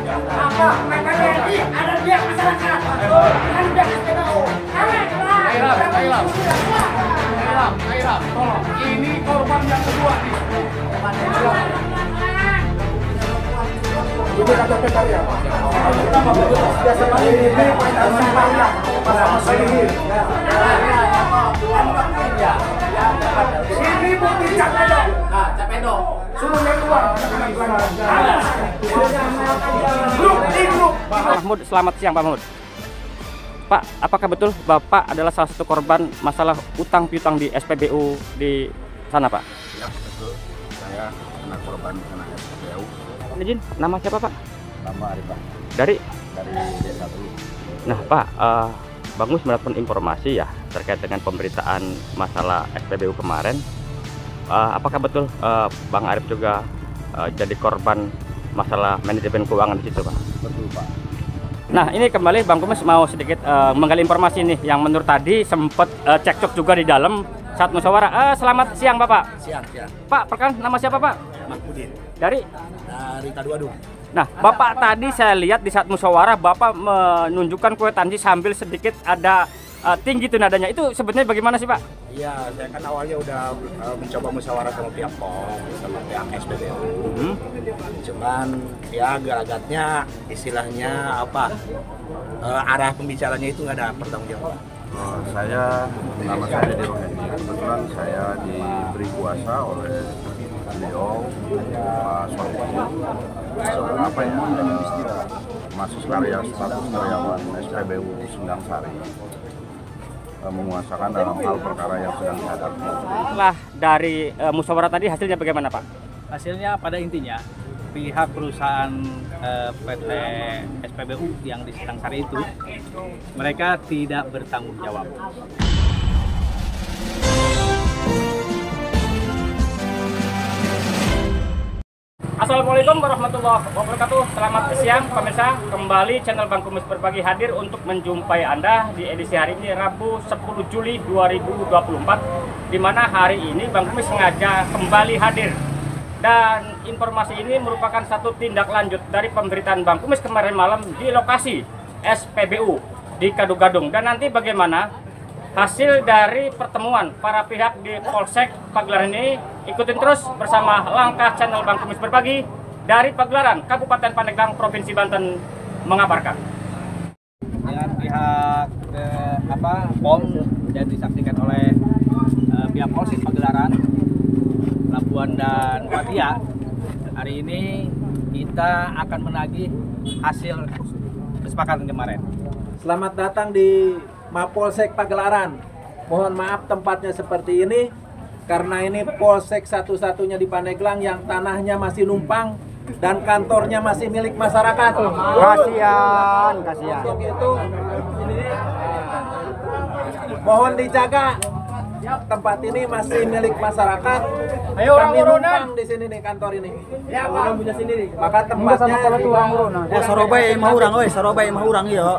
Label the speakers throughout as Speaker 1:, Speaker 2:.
Speaker 1: Apa? Mereka TNI ada di pihak masyarakat. Bukan di pihak SPBU.
Speaker 2: Airam, tolong. Ini korban yang kedua nih.
Speaker 3: Ini kata Pekaria, Pak. Biasa kali ini main sampahnya masa ini. Ini bukti Capedo.
Speaker 2: Nah, Capedo.
Speaker 3: Suruh dia keluar. Grup.
Speaker 4: Pak Mahmud, selamat siang Pak Mahmud. Pak, apakah betul Bapak adalah salah satu korban masalah utang piutang di SPBU di sana, Pak?
Speaker 5: Ya, betul. Saya kena korban kena SPBU.
Speaker 4: Izin, nama siapa Pak?
Speaker 5: Nama Arifah
Speaker 4: Dari?
Speaker 5: dari Desa Telu.
Speaker 4: Nah Pak, Bang Mus mendapat informasi ya terkait dengan pemberitaan masalah SPBU kemarin. Apakah betul Bang Arif juga jadi korban masalah manajemen keuangan di situ, Pak?
Speaker 5: Betul, Pak.
Speaker 4: Nah ini kembali Bang Kumis mau sedikit menggali informasi nih yang menurut tadi sempat cekcok juga di dalam saat musyawarah. Selamat siang Bapak.
Speaker 5: Siang.
Speaker 4: Pak, perkenalkan nama siapa Pak?
Speaker 5: Mahmudin
Speaker 4: Dari?
Speaker 5: dari Taduadu.
Speaker 4: Nah Bapak tadi saya lihat di saat musyawarah Bapak menunjukkan kwitansi sambil sedikit ada tinggi tuh nadanya. Itu sebenarnya bagaimana sih Pak?
Speaker 5: Iya, saya kan awalnya udah mencoba musyawarah sama pihak POM, sama pihak SPBU. Cuman ya gelagatnya istilahnya apa? Arah pembicaranya itu nggak ada pertanggungjawaban.
Speaker 6: Saya, nama saya Dede Rohendi. Kebetulan saya diberi kuasa oleh beliau, Pak Soekarno, masuk karya status karyawan SPBU Sendang Sari, menguasakan dalam hal perkara yang sedang dihadapi.
Speaker 4: Setelah dari musyawarah tadi hasilnya bagaimana Pak?
Speaker 7: Hasilnya pada intinya pihak perusahaan PT SPBU yang di Sendang Sari itu mereka tidak bertanggung jawab.
Speaker 4: Assalamualaikum warahmatullahi wabarakatuh. Selamat siang pemirsa. Kembali channel Bang Kumis Berbagi hadir untuk menjumpai Anda di edisi hari ini Rabu 10 Juli 2024, di mana hari ini Bang Kumis sengaja kembali hadir. Dan informasi ini merupakan satu tindak lanjut dari pemberitaan Bang Kumis kemarin malam di lokasi SPBU di Kadugadung. Dan nanti bagaimana hasil dari pertemuan para pihak di Polsek Pagelaran ini, ikutin terus bersama langkah channel Bang Kumis Berbagi dari Pagelaran, Kabupaten Pandeglang, Provinsi Banten mengabarkan.
Speaker 7: Dengan pihak POM dan disaksikan oleh pihak Polsek Pagelaran, Labuan dan Patia, hari ini kita akan menagih hasil kesepakatan kemarin.
Speaker 3: Selamat datang di Mapolsek Pagelaran. Mohon maaf tempatnya seperti ini karena ini polsek satu-satunya di Pandeglang yang tanahnya masih numpang dan kantornya masih milik masyarakat.
Speaker 4: Kasihan.
Speaker 3: Untuk itu mohon dijaga. Tempat ini masih milik masyarakat.
Speaker 4: Ayo orang
Speaker 3: Kami
Speaker 4: urunan
Speaker 3: numpang di sini nih kantor ini. Ya, orang punya sendiri. Maka tempatnya
Speaker 8: Sarobay mah urang euy, sarobay mah urang ieu.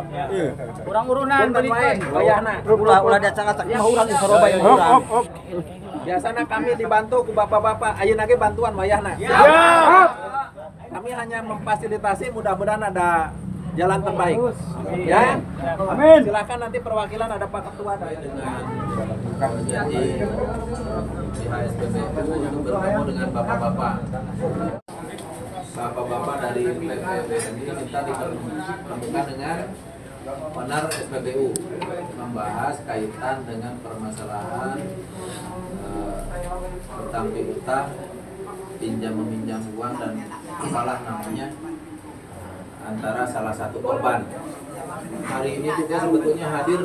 Speaker 4: Urang urunan
Speaker 3: wayahna.
Speaker 8: Ulah diacak-acak mah urang ieu sarobay mah urang.
Speaker 3: Biasanya kami dibantu ku bapak-bapak, ayeuna ge bantuan wayahna. Kami hanya memfasilitasi, mudah-mudahan ada jalan terbaik. Ya. Amin. Silakan nanti perwakilan ada Pak Ketua
Speaker 9: Jadi pihak SPBU bertemu dengan bapak-bapak dari PPBNI kita dipertemukan dengan owner SPBU membahas kaitan dengan permasalahan utang piutang, pinjam meminjam uang dan apalah namanya antara salah satu korban. Hari ini juga sebetulnya hadir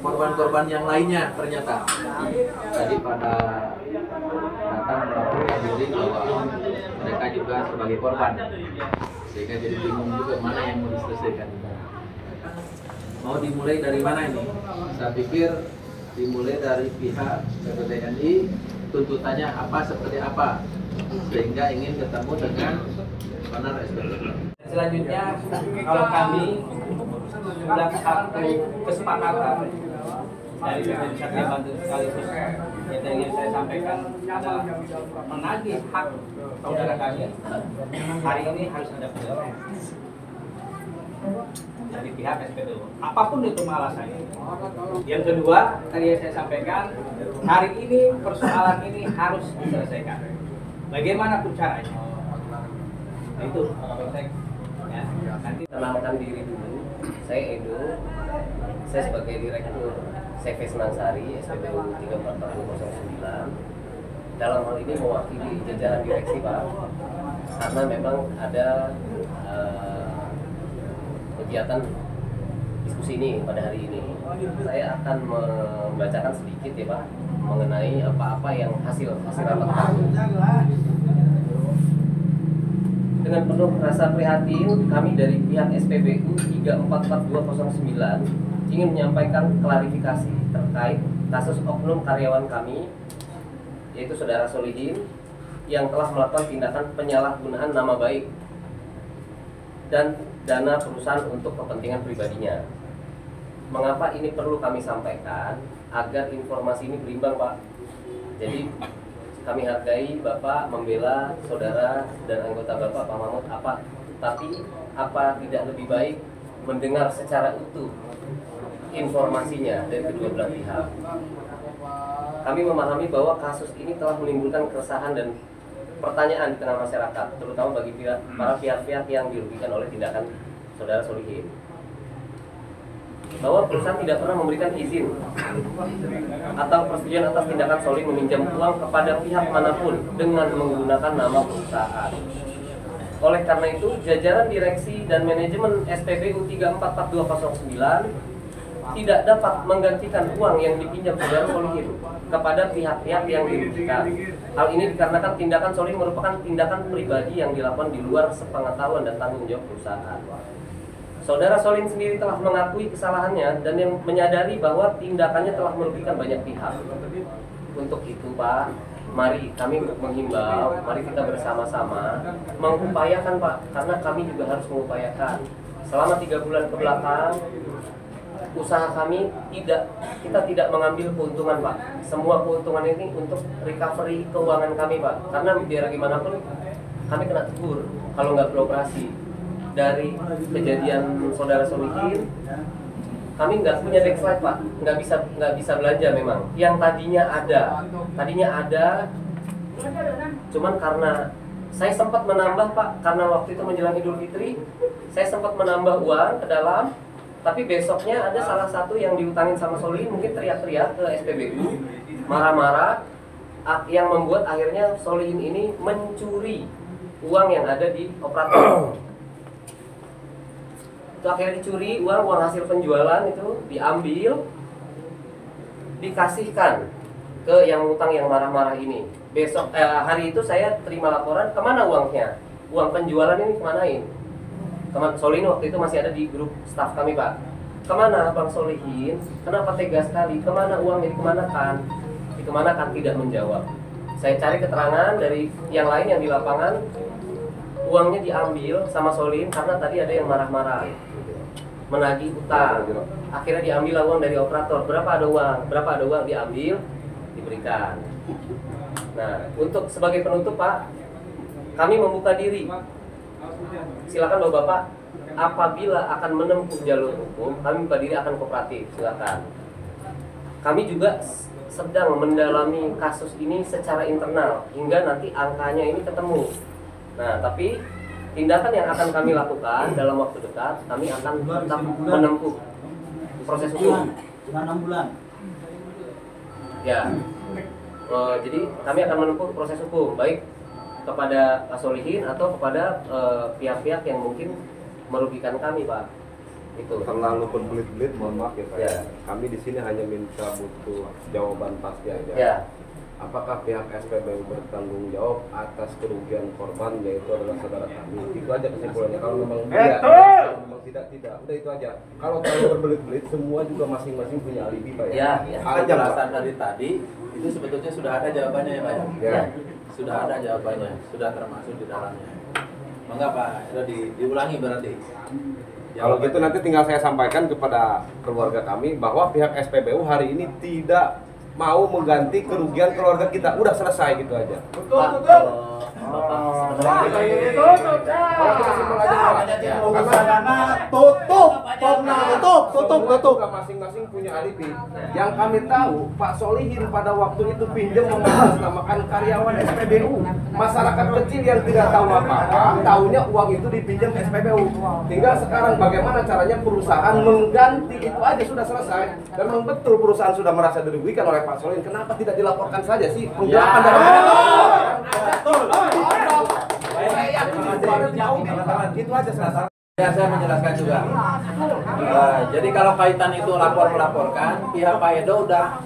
Speaker 9: korban-korban yang lainnya ternyata. Tadi pada datang melaporkan diri bahwa mereka juga sebagai korban. Sehingga jadi bingung juga mana yang mau diselesaikan. Mau dimulai dari mana ini? Saya pikir dimulai dari pihak PPBNI, tuntutannya apa seperti apa, sehingga ingin ketemu dengan owner SPBU. Selanjutnya, kalau kami sudah satu kesepakatan dari Satya Banten sekaligus yang ingin saya sampaikan adalah menagih hak saudara kami, hari ini harus ada penjelasan.
Speaker 7: pihak SPBU. Apapun itu alasannya. Yang kedua, tadi saya sampaikan, hari ini persoalan ini harus diselesaikan. Bagaimanapun caranya. Nah, itu ya. Nanti
Speaker 10: kenalkan diri dulu. Saya Edo. Saya sebagai Direktur CV Senang Sari SPBU 344009. Dalam hal ini mewakili jajaran direksi, Pak, karena memang ada kegiatan diskusi ini pada hari ini. Saya akan membacakan sedikit ya, Pak, mengenai apa-apa yang hasil rapat kami. Dengan penuh rasa prihatin, kami dari pihak SPBU 344209 ingin menyampaikan klarifikasi terkait kasus oknum karyawan kami, yaitu Saudara Solihin, yang telah melakukan tindakan penyalahgunaan nama baik dan dana perusahaan untuk kepentingan pribadinya. Mengapa ini perlu kami sampaikan? Agar informasi ini berimbang, Pak. Jadi kami hargai Bapak membela saudara dan anggota Bapak, Pak Mahmud, tapi apa tidak lebih baik mendengar secara utuh informasinya dari kedua belah pihak? Kami memahami bahwa kasus ini telah menimbulkan keresahan dan pertanyaan di tengah masyarakat, terutama bagi para pihak-pihak yang dirugikan oleh tindakan Saudara Solihin. Bahwa perusahaan tidak pernah memberikan izin atau persetujuan atas tindakan Solihin meminjam uang kepada pihak manapun dengan menggunakan nama perusahaan. Oleh karena itu, jajaran direksi dan manajemen SPBU 344209 tidak dapat menggantikan uang yang dipinjam Saudara Solihin kepada pihak-pihak yang dirugikan. Hal ini dikarenakan tindakan Solihin merupakan tindakan pribadi yang dilakukan di luar sepengetahuan dan tanggung jawab perusahaan. Saudara Solihin sendiri telah mengakui kesalahannya dan yang menyadari bahwa tindakannya telah merugikan banyak pihak. Untuk itu, Pak, mari kami menghimbau, mari kita bersama-sama mengupayakan, Pak, karena kami juga harus mengupayakan. Selama 3 bulan ke belakang, usaha kami kita tidak mengambil keuntungan, Pak. Semua keuntungan ini untuk recovery keuangan kami, Pak. Karena biar gimana pun kami kena tegur kalau nggak beroperasi. Dari kejadian Saudara Solihin, kami nggak punya backslide, Pak. Nggak bisa belanja memang. Yang tadinya ada, cuman karena saya sempat menambah, Pak, karena waktu itu menjelang Idul Fitri, saya sempat menambah uang ke dalam. Tapi besoknya ada salah satu yang diutangin sama Solihin, mungkin teriak-teriak ke SPBU, marah-marah, yang membuat akhirnya Solihin ini mencuri uang yang ada di operator. Itu akhirnya dicuri, uang hasil penjualan itu diambil, dikasihkan ke yang utang yang marah-marah ini. Besok hari itu saya terima laporan, kemana uangnya? Uang penjualan ini kemanain? Solihin waktu itu masih ada di grup staff kami, Pak. Kemana Bang Solihin? Kenapa tega sekali? Kemana uangnya? Dikemanakan? Tidak menjawab. Saya cari keterangan dari yang lain yang di lapangan. Uangnya diambil sama Solihin karena tadi ada yang marah-marah, menagih utang. Akhirnya diambil uang dari operator. Berapa ada uang diambil, diberikan. Nah, untuk sebagai penutup, Pak, kami membuka diri. Silakan Bapak, apabila akan menempuh jalur hukum, kami pada diri akan kooperatif, silakan. Kami juga sedang mendalami kasus ini secara internal hingga nanti angkanya ini ketemu. Nah, tapi tindakan yang akan kami lakukan dalam waktu dekat, kami akan tetap menempuh proses hukum.
Speaker 8: 6 bulan.
Speaker 10: Ya, jadi kami akan menempuh proses hukum, baik kepada Pak Solihin atau kepada pihak-pihak yang mungkin merugikan kami, Pak. Itu
Speaker 6: Terlalu berbelit-belit, mohon maaf ya Pak.
Speaker 10: Ya.
Speaker 6: Kami di sini hanya minta butuh jawaban pasti aja.
Speaker 10: ya.
Speaker 6: Apakah pihak SPBU bertanggung jawab atas kerugian korban, yaitu adalah saudara kami? Itu aja kesimpulannya. Kalau memang tidak, udah itu aja. Kalau terlalu berbelit-belit, semua juga masing-masing punya alibi, Pak.
Speaker 9: Ya,
Speaker 6: Aja, Pak.
Speaker 9: penjelasan dari tadi itu sebetulnya sudah ada jawabannya ya, Pak.
Speaker 6: Ya.
Speaker 9: Sudah ada jawabannya, sudah termasuk di dalamnya. Enggak, Pak, sudah diulangi berarti.
Speaker 6: Kalau gitu nanti tinggal saya sampaikan kepada keluarga kami bahwa pihak SPBU hari ini tidak mau mengganti kerugian keluarga kita. Udah selesai gitu aja.
Speaker 5: Tutup,
Speaker 6: Tutup. Masing-masing punya alibi. Yang kami tahu, Pak Solihin pada waktu itu pinjam mengatasnamakan karyawan SPBU. Masyarakat kecil yang tidak tahu apa-apa, tahunya uang itu dipinjam SPBU. Tinggal sekarang bagaimana caranya perusahaan mengganti, itu aja sudah selesai. Dan memang betul perusahaan sudah merasa dirugikan oleh Pak Solihin. Kenapa tidak dilaporkan saja sih penggelapan dalam itu aja selesai.
Speaker 9: Ya, saya menjelaskan juga. Jadi kalau kaitan itu melaporkan, pihak Pak Edo udah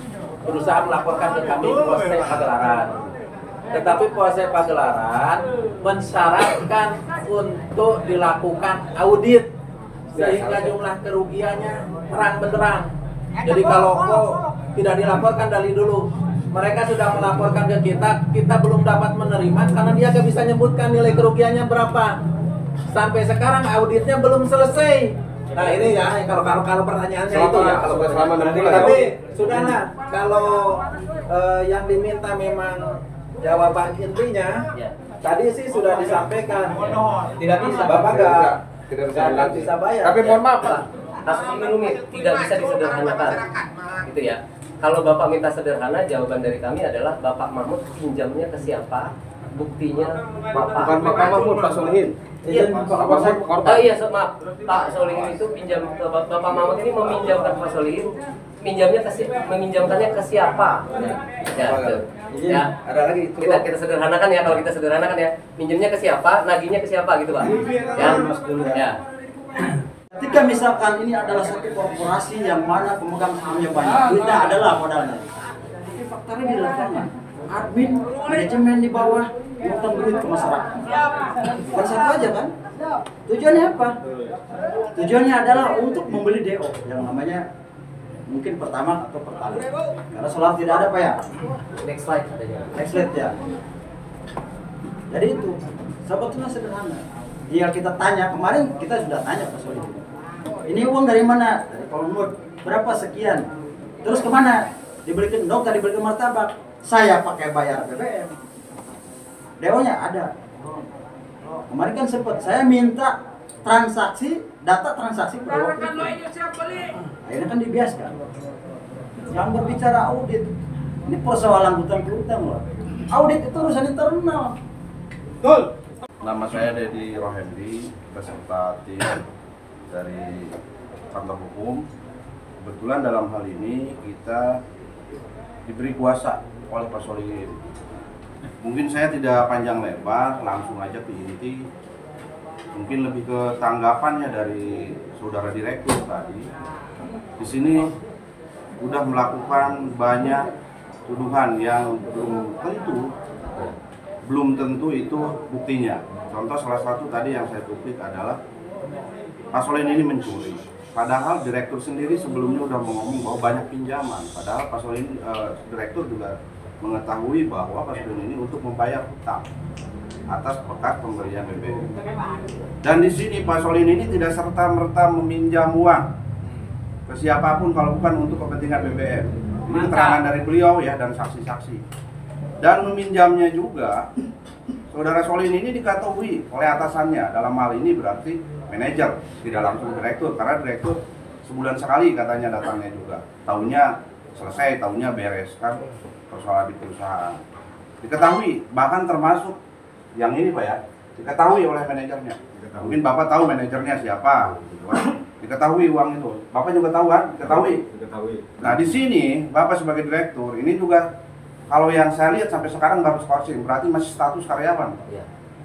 Speaker 9: berusaha melaporkan ke kami Polsek Pagelaran. Tetapi Polsek Pagelaran mensyaratkan untuk dilakukan audit sehingga jumlah kerugiannya terang benderang. Jadi kalau kok tidak dilaporkan dari dulu, mereka sudah melaporkan ke kita belum dapat menerima karena dia gak bisa nyebutkan nilai kerugiannya berapa. Sampai sekarang auditnya belum selesai. Nah ini ya, kalau pertanyaannya itu ya.
Speaker 6: Kalau selama 6 bulan.
Speaker 9: Tapi sudahlah, kalau yang diminta memang jawaban intinya, tadi sih sudah disampaikan.
Speaker 7: Tidak bisa.
Speaker 9: Bapak
Speaker 6: tidak
Speaker 9: bisa bayar.
Speaker 6: Tapi mohon maaf Pak.
Speaker 10: Kasus ini rumit, tidak bisa disederhanakan. Gitu ya. Kalau Bapak minta sederhana, jawaban dari kami adalah Bapak Mahmud pinjamnya ke siapa? Buktinya Bapak.
Speaker 6: Bukan Bapak Mahmud, Pak Solihin.
Speaker 10: Iya, maaf. Pak Solihin itu pinjam ke Bapak Mahmud ini meminjamkan Pak Solihin, meminjamkannya ke siapa? Ya, betul. Ya,
Speaker 9: ada lagi.
Speaker 10: Kita sederhanakan ya, kalau kita sederhanakan ya, pinjamnya ke siapa, nagihnya ke siapa gitu Pak. Ya.
Speaker 8: Ketika misalkan ini adalah satu korporasi yang mana pemegang sahamnya banyak, duitnya adalah modalnya. Tapi faktornya di lapangan, admin, manajemen di bawah utang duit ke masyarakat. Bukan satu aja kan? Tujuannya apa? Tujuannya adalah untuk membeli DO yang namanya mungkin pertama atau pertama. Karena solar tidak ada Pak ya.
Speaker 10: Next slide
Speaker 8: ya. Jadi itu sebetulnya sederhana. Tinggal kita tanya, kemarin kita sudah tanya Pak Solihin. Ini uang dari mana? Dari Kolmud. Berapa sekian? Terus kemana? Dibelikan dokter, dibelikan martabak. Saya pakai bayar BBM. DO-nya ada. Kemarin kan sempat saya minta data transaksi per waktu itu. Akhirnya kan dibiaskan. Yang berbicara audit, ini persoalan hutang piutang loh. Audit itu urusan internal.
Speaker 6: Betul.
Speaker 11: Nama saya Dedi Rohendi, peserta tim dari kantor hukum. Kebetulan dalam hal ini kita diberi kuasa oleh Pak Solihin. Mungkin saya tidak panjang lebar, langsung aja ke inti. Mungkin lebih ke tanggapannya dari saudara direktur tadi. Di sini sudah melakukan banyak tuduhan yang belum tentu itu buktinya. Contoh salah satu tadi yang saya kutip adalah Pak Solihin ini mencuri. Padahal direktur sendiri sebelumnya udah ngomong bahwa banyak pinjaman. Padahal Pak Solihin direktur juga mengetahui bahwa Pak Solihin ini untuk membayar hutang atas bekas pemberian BBM. Dan di sini Pak Solihin ini tidak serta-merta meminjam uang ke siapapun kalau bukan untuk kepentingan BBM. Ini keterangan dari beliau ya dan saksi-saksi. Dan meminjamnya juga, saudara Solihin ini diketahui oleh atasannya. Dalam hal ini berarti manajer, tidak langsung direktur. Karena direktur sebulan sekali katanya datangnya juga. Tahunya selesai, tahunya beres kan persoalan di perusahaan. Diketahui, bahkan termasuk yang ini Pak ya, diketahui oleh manajernya. Mungkin Bapak tahu manajernya siapa, gitu kan. Diketahui uang itu. Bapak juga tahu kan? Diketahui. Nah di sini Bapak sebagai direktur ini juga, kalau yang saya lihat sampai sekarang baru skorsing, berarti masih status karyawan.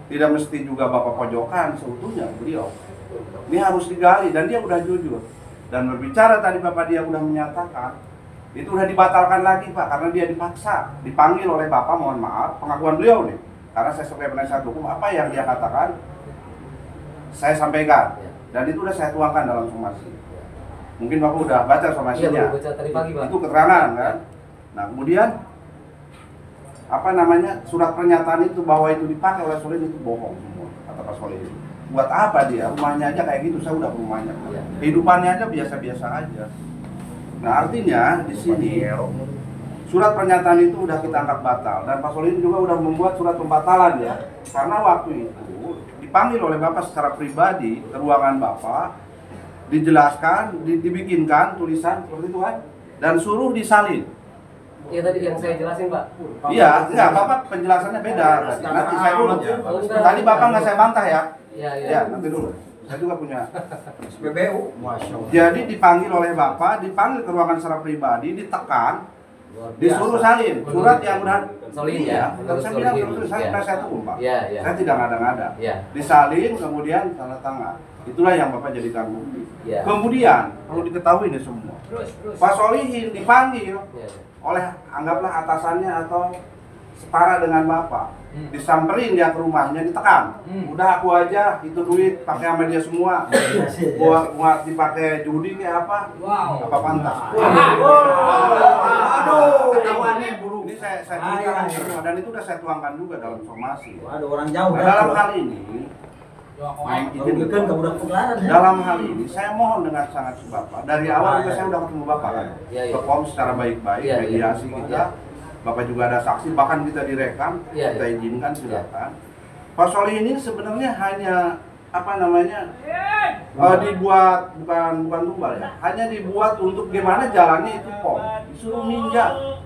Speaker 11: Tidak mesti juga Bapak pojokan seutuhnya beliau. Ini harus digali dan dia udah jujur. Dan berbicara tadi Bapak dia udah menyatakan, itu udah dibatalkan lagi Pak, karena dia dipaksa, dipanggil oleh Bapak, mohon maaf, pengakuan beliau nih. Karena saya sebagai penasihat hukum, apa yang dia katakan, saya sampaikan. Dan itu udah saya tuangkan dalam somasi. Mungkin Bapak udah baca somasinya. Itu keterangan kan. Nah kemudian surat pernyataan itu bahwa itu dipakai oleh Solihin itu bohong semua, kata Pak Solihin. Buat apa dia? Rumahnya aja kayak gitu, saya udah rumahnya. Kehidupannya aja biasa-biasa aja. Nah artinya di sini surat pernyataan itu udah kita anggap batal dan Pak Solihin juga udah membuat surat pembatalan ya. Karena waktu itu dipanggil oleh Bapak secara pribadi ke ruangan Bapak dijelaskan, dibikinkan tulisan seperti itu kan, dan suruh disalin.
Speaker 10: Ya tadi yang saya jelasin Pak.
Speaker 11: Iya, enggak, Bapak penjelasannya beda. Nanti saya dulu. Tadi Bapak nggak saya bantah ya.
Speaker 10: Iya, iya.
Speaker 11: Ya, nanti dulu. Saya juga punya.
Speaker 8: SPBU. Masya Allah.
Speaker 11: Jadi dipanggil oleh Bapak, dipanggil ke ruangan secara pribadi, ditekan, disuruh salin surat yang udah
Speaker 10: Solin
Speaker 11: iya,
Speaker 10: ya.
Speaker 11: kan saya bilang terus saya
Speaker 10: Ya.
Speaker 11: penasihat hukum Pak.
Speaker 10: Iya, iya.
Speaker 11: Saya tidak ngada-ngada.
Speaker 10: Iya.
Speaker 11: Disalin kemudian tanda tangan. Itulah yang Bapak jadikan bukti.
Speaker 10: Iya.
Speaker 11: Kemudian perlu diketahui ini semua. Pak Solihin dipanggil
Speaker 10: Iya.
Speaker 11: oleh anggaplah atasannya atau setara dengan Bapak. Disamperin dia ke rumahnya, ditekan. Udah aku aja, itu duit pakai sama dia semua. Gua dipakai judi kayak apa? Apa pantas?
Speaker 8: Aduh, ketahuannya buruk.
Speaker 11: Ini saya ceritakan semua dan itu udah saya tuangkan juga dalam somasi.
Speaker 8: Ada orang jauh.
Speaker 11: Nah, dalam hal ini, dalam hal ini saya mohon dengan sangat Bapak. Dari awal juga saya udah ketemu Bapak kan. Perform secara baik-baik, mediasi kita. Bapak juga ada saksi, bahkan kita direkam, kita izinkan silakan. Pak Solihin ini sebenarnya hanya apa namanya dibuat bukan tumbal ya, hanya dibuat untuk gimana jalannya itu POM, disuruh minjam.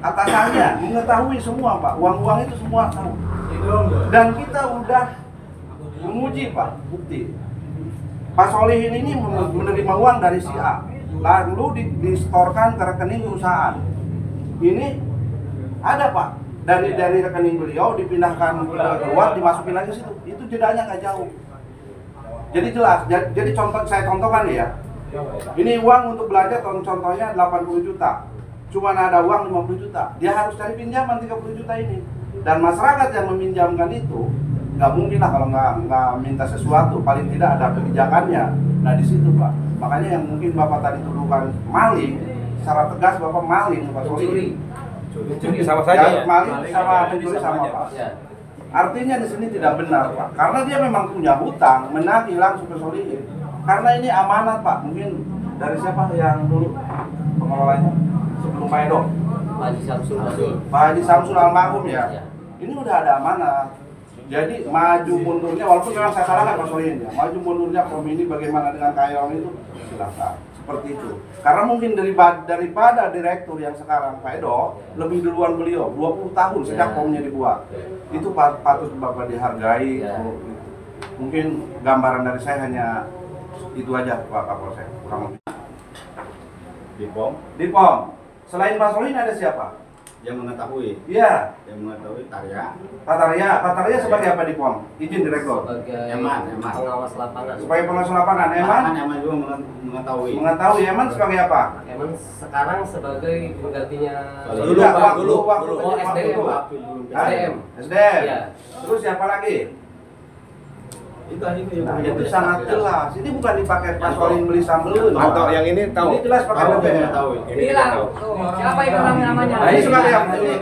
Speaker 11: Atasannya mengetahui semua Pak, uang-uang itu semua tahu. Dan kita udah menguji Pak, bukti. Pak Solihin ini menerima uang dari si A, lalu distorkan ke rekening perusahaan. Ini ada Pak, dari rekening beliau dipindahkan keluar, dimasukin lagi situ. Itu jedanya nggak jauh. Jadi jelas. Jadi saya contohkan ya. Ini uang untuk belanja contohnya 80 juta. Cuma ada uang 50 juta. Dia harus cari pinjaman 30 juta ini. Dan masyarakat yang meminjamkan itu nggak mungkin lah kalau nggak minta sesuatu. Paling tidak ada kebijakannya. Nah di situ Pak. Makanya yang mungkin Bapak tadi tuduhkan maling, secara tegas Bapak maling Pak Solihin.
Speaker 3: Mencuri sama saja ya?
Speaker 11: Maling sama mencuri sama Pak. Artinya di sini tidak benar Pak, karena dia memang punya hutang, menagih langsung ke Solihin. Karena ini amanat Pak, mungkin dari siapa yang dulu pengelolanya sebelum Pak Edo?
Speaker 10: Pak Haji Samsul.
Speaker 11: Pak Haji Samsul almarhum ya. Ini udah ada amanat. Jadi maju mundurnya, walaupun memang saya salahkan Pak Solihin ya, maju mundurnya POM ini bagaimana dengan KYOM itu silakan. Seperti itu. Karena mungkin daripada direktur yang sekarang Pak Edo lebih duluan beliau 20 tahun sejak POM-nya dibuat. Itu patut Bapak dihargai. Mungkin gambaran dari saya hanya itu aja Pak Kapolsek. Kurang lebih.
Speaker 12: Di POM?
Speaker 11: Di POM. Selain Pak Solihin ada siapa?
Speaker 12: Yang mengetahui?
Speaker 11: Iya.
Speaker 12: Yang mengetahui Tarya.
Speaker 11: Pak Tarya sebagai apa di POM? Izin direktur.
Speaker 10: Sebagai
Speaker 12: Eman.
Speaker 10: pengawas lapangan.
Speaker 11: Sebagai pengawas lapangan.
Speaker 12: Eman juga mengetahui.
Speaker 11: Mengetahui. Eman sebagai apa?
Speaker 10: Eman sekarang sebagai penggantinya
Speaker 11: Dulu waktu
Speaker 10: oh, SDM.
Speaker 11: SDM.
Speaker 10: Iya.
Speaker 11: Terus siapa lagi?
Speaker 12: Itu aja
Speaker 11: Nah, itu sangat jelas. Ini bukan dipakai Pak Solihin beli sambelun.
Speaker 3: Atau yang ini tahu.
Speaker 11: Ini jelas pakai BBM.
Speaker 1: Bilang, siapa itu namanya?
Speaker 11: Nah, ini sebagai apa? Ini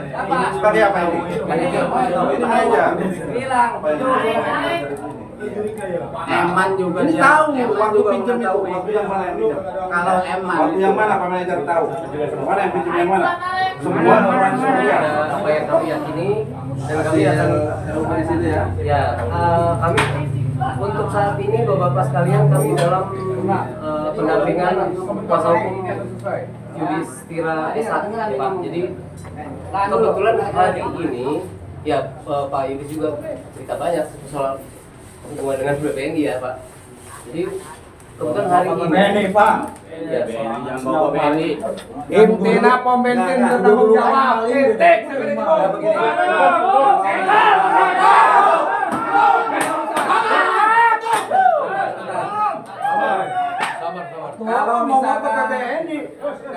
Speaker 11: sebagai apa ini? Ini meja.
Speaker 1: Bilang,
Speaker 12: Eman juga
Speaker 11: Ini
Speaker 12: dia.
Speaker 11: tahu
Speaker 12: Eman
Speaker 11: waktu
Speaker 12: juga
Speaker 11: pinjam itu.
Speaker 12: mengetahui.
Speaker 11: Waktu yang mana yang pinjam?
Speaker 12: Kalau Eman
Speaker 11: Waktu yang mana Pak Manajer tahu? Mana yang pinjam yang mana? Semua orang semua.
Speaker 10: Apa yang kami yakini dan kami akan
Speaker 11: di sini ya.
Speaker 10: ya kami untuk saat ini Bapak-bapak sekalian kami dalam pendampingan kuasa hukum Yudhistira S1 Pak. Jadi kebetulan hari ini ya Pak Yudhis juga cerita banyak soal hubungan dengan BPNI ya Pak. Jadi kebetulan hari ini
Speaker 8: Pak.
Speaker 10: ya yang bawa BPNI
Speaker 2: Intina pom bensin bertanggung jawab. Titik.
Speaker 8: Kalau mau ke BPNI,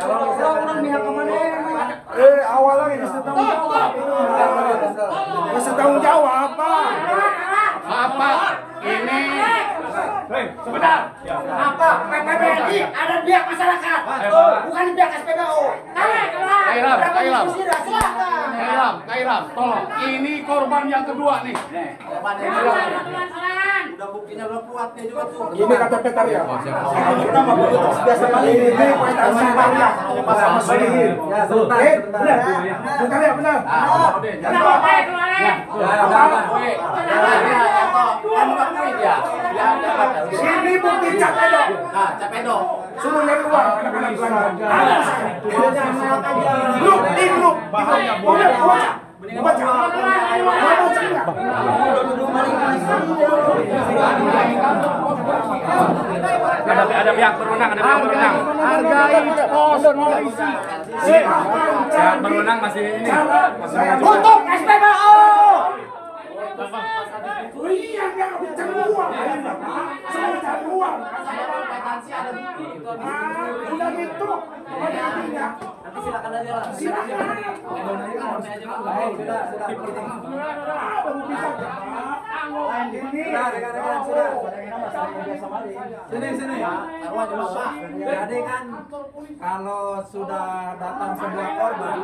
Speaker 8: kalau orang pihak kemana?
Speaker 2: Awal lagi bisa tanggung jawab. Bisa tanggung jawab Pak. Apa? Ini. Sebentar.
Speaker 1: apa? PPBNI ada di pihak masyarakat, bukan di pihak SPBU.
Speaker 2: Kailam, tolong. Ini korban yang kedua nih.
Speaker 1: Jangan.
Speaker 9: Udah buktinya udah kuatnya juga tuh.
Speaker 2: Ini kata Peter ya.
Speaker 8: Kita mau biasa kali ini
Speaker 2: Mas
Speaker 3: Ya, sebentar.
Speaker 2: Bentar ya, benar. Sini bukti cap pedok.
Speaker 9: Nah, cap pedok.
Speaker 2: Suruh lihat keluar. Grup, di grup. Baca.
Speaker 4: Ada pihak berwenang,
Speaker 2: Hargai pos polisi.
Speaker 4: Pihak berwenang masih ini.
Speaker 1: Untuk SPBU.
Speaker 2: Iya, nggak bicara uang. Saya bicara uang. Udah gitu.
Speaker 10: Nanti silakan aja lah.
Speaker 3: Sini. Jadi kan kalau sudah datang sebuah korban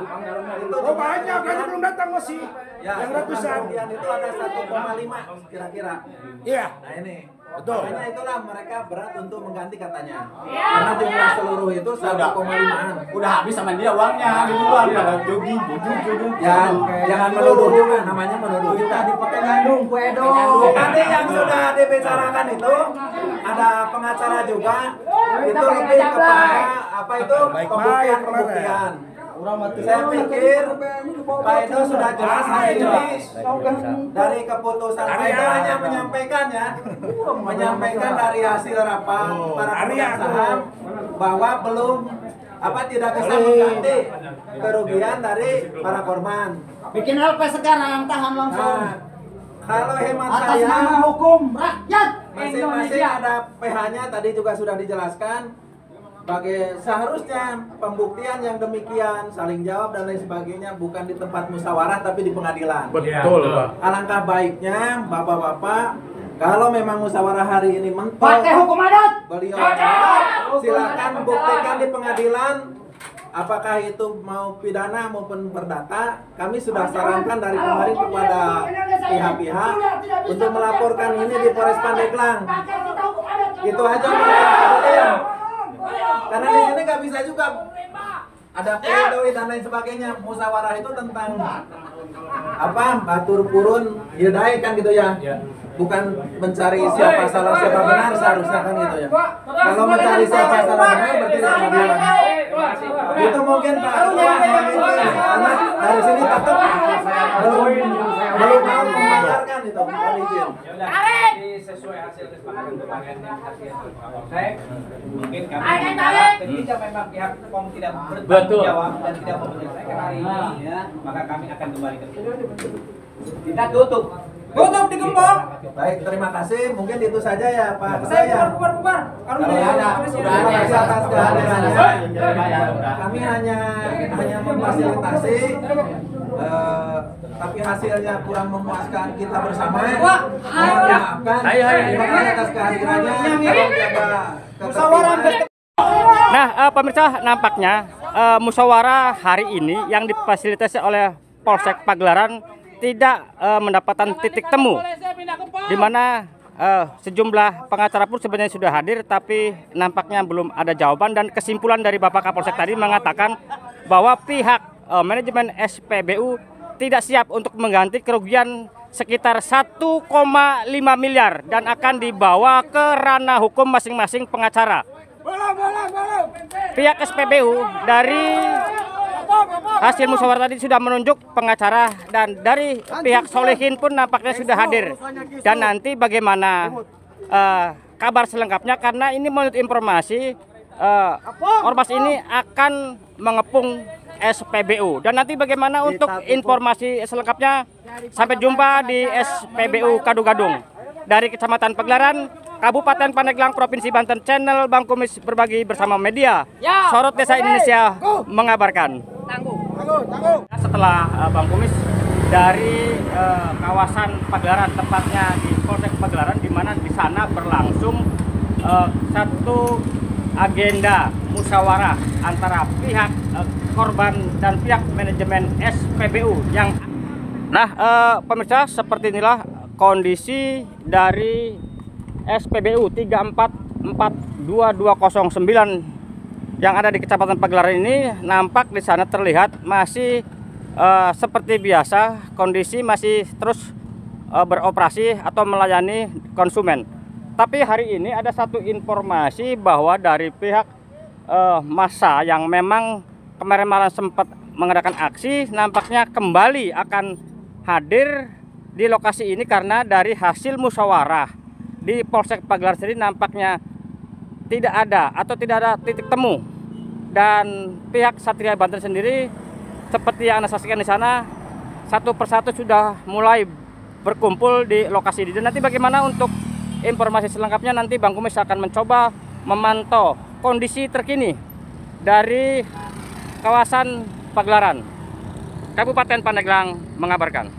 Speaker 3: itu
Speaker 2: Banyak aja belum datang masih.
Speaker 3: ya,
Speaker 2: Yang ratusan.
Speaker 3: kemudian itu ada 1,5 kira-kira.
Speaker 2: Iya.
Speaker 3: Nah ini.
Speaker 2: Betul.
Speaker 3: Makanya itulah mereka berat untuk mengganti katanya. Karena jumlah seluruh itu 1,5-an.
Speaker 12: Udah habis sama dia uangnya gitu kan. Pada jogging.
Speaker 3: Ya, jangan menuduh juga, namanya menuduh juga.
Speaker 8: Dipakai ngandung kue dong.
Speaker 3: Nanti yang sudah dibicarakan itu ada pengacara juga. Itu lebih kepada apa itu pembuktian. Saya pikir Pak Edo sudah jelas hari ini dari keputusan Pak Edo hanya menyampaikan dari hasil rapat para pemegang saham bahwa belum tidak bisa mengganti kerugian dari para korban.
Speaker 8: Bikin LP sekarang, tahan langsung.
Speaker 3: Nah, kalau hemat
Speaker 8: Atas
Speaker 3: saya
Speaker 8: nama hukum rakyat
Speaker 3: masing-masing ada PH-nya tadi juga sudah dijelaskan. Seharusnya pembuktian yang demikian, saling jawab dan lain sebagainya bukan di tempat musyawarah tapi di pengadilan.
Speaker 2: Betul, Pak.
Speaker 3: Alangkah baiknya Bapak-bapak kalau memang musyawarah hari ini mentok,
Speaker 1: Pakai hukum adat.
Speaker 3: beliau silakan buktikan di pengadilan. Apakah itu mau pidana maupun perdata, kami sudah sarankan dari kemarin kepada pihak-pihak untuk melaporkan ini di Polres Pandeglang. Itu aja. Karena di sini nggak bisa juga ada pledoi dan lain sebagainya. Musyawarah itu tentang batur kurun hidayah kan gitu ya. Bukan mencari siapa salah siapa benar seharusnya kan gitu ya. Kalau mencari siapa salah benar berarti pengadilan. Itu mungkin Pak karena dari sini tetap belum mau memasarkan itu. Mohon izin.
Speaker 7: Sesuai hasil kesepakatan pembagian hasil saya mungkin kami ketika memang pihak POM tidak bertanggung jawab dan tidak mau menyelesaikan hari ini maka kami akan kembali ke sini. Kita tutup digembok.
Speaker 3: Baik, terima kasih. Mungkin itu saja ya Pak.
Speaker 7: Saya bubar.
Speaker 3: Terima kasih atas kehadirannya. Kami hanya memfasilitasi, tapi hasilnya kurang memuaskan kita bersama. Mohon maafkan. Terima kasih atas kehadirannya. Tolong jaga ketertiban.
Speaker 4: Nah, pemirsa, nampaknya musyawarah hari ini yang difasilitasi oleh Polsek Pagelaran tidak mendapatkan titik temu, di mana sejumlah pengacara pun sebenarnya sudah hadir, tapi nampaknya belum ada jawaban. Dan kesimpulan dari Bapak Kapolsek tadi mengatakan bahwa pihak manajemen SPBU tidak siap untuk mengganti kerugian sekitar 1,5 miliar dan akan dibawa ke ranah hukum masing-masing pengacara. Pihak SPBU dari hasil musyawarah tadi sudah menunjuk pengacara, dan dari pihak Solihin pun nampaknya sudah hadir. Dan nanti bagaimana kabar selengkapnya, karena ini menurut informasi ormas ini akan mengepung SPBU. Dan nanti bagaimana untuk informasi selengkapnya, sampai jumpa di SPBU Kadu-Gadung. Dari Kecamatan Pagelaran, Kabupaten Pandeglang, Provinsi Banten, channel Bang Kumis berbagi bersama media. Sorot Desa Indonesia mengabarkan. Setelah Bang Kumis dari kawasan Pagelaran, tepatnya di Polsek Pagelaran, di mana di sana berlangsung satu agenda musyawarah antara pihak korban dan pihak manajemen SPBU yang. Nah, pemirsa, seperti inilah kondisi dari SPBU 344209 yang ada di Kecamatan Pagelaran ini, nampak di sana terlihat masih seperti biasa, kondisi masih terus beroperasi atau melayani konsumen. Tapi hari ini ada satu informasi bahwa dari pihak massa yang memang kemarin malam sempat mengadakan aksi, nampaknya kembali akan hadir di lokasi ini karena dari hasil musyawarah di Polsek Pagelaran sendiri nampaknya tidak ada atau tidak ada titik temu, dan pihak Satria Banten sendiri seperti yang Anda saksikan di sana satu persatu sudah mulai berkumpul di lokasi ini. Dan nanti bagaimana untuk informasi selengkapnya, nanti Bang Kumis akan mencoba memantau kondisi terkini dari kawasan Pagelaran. Kabupaten Pandeglang mengabarkan.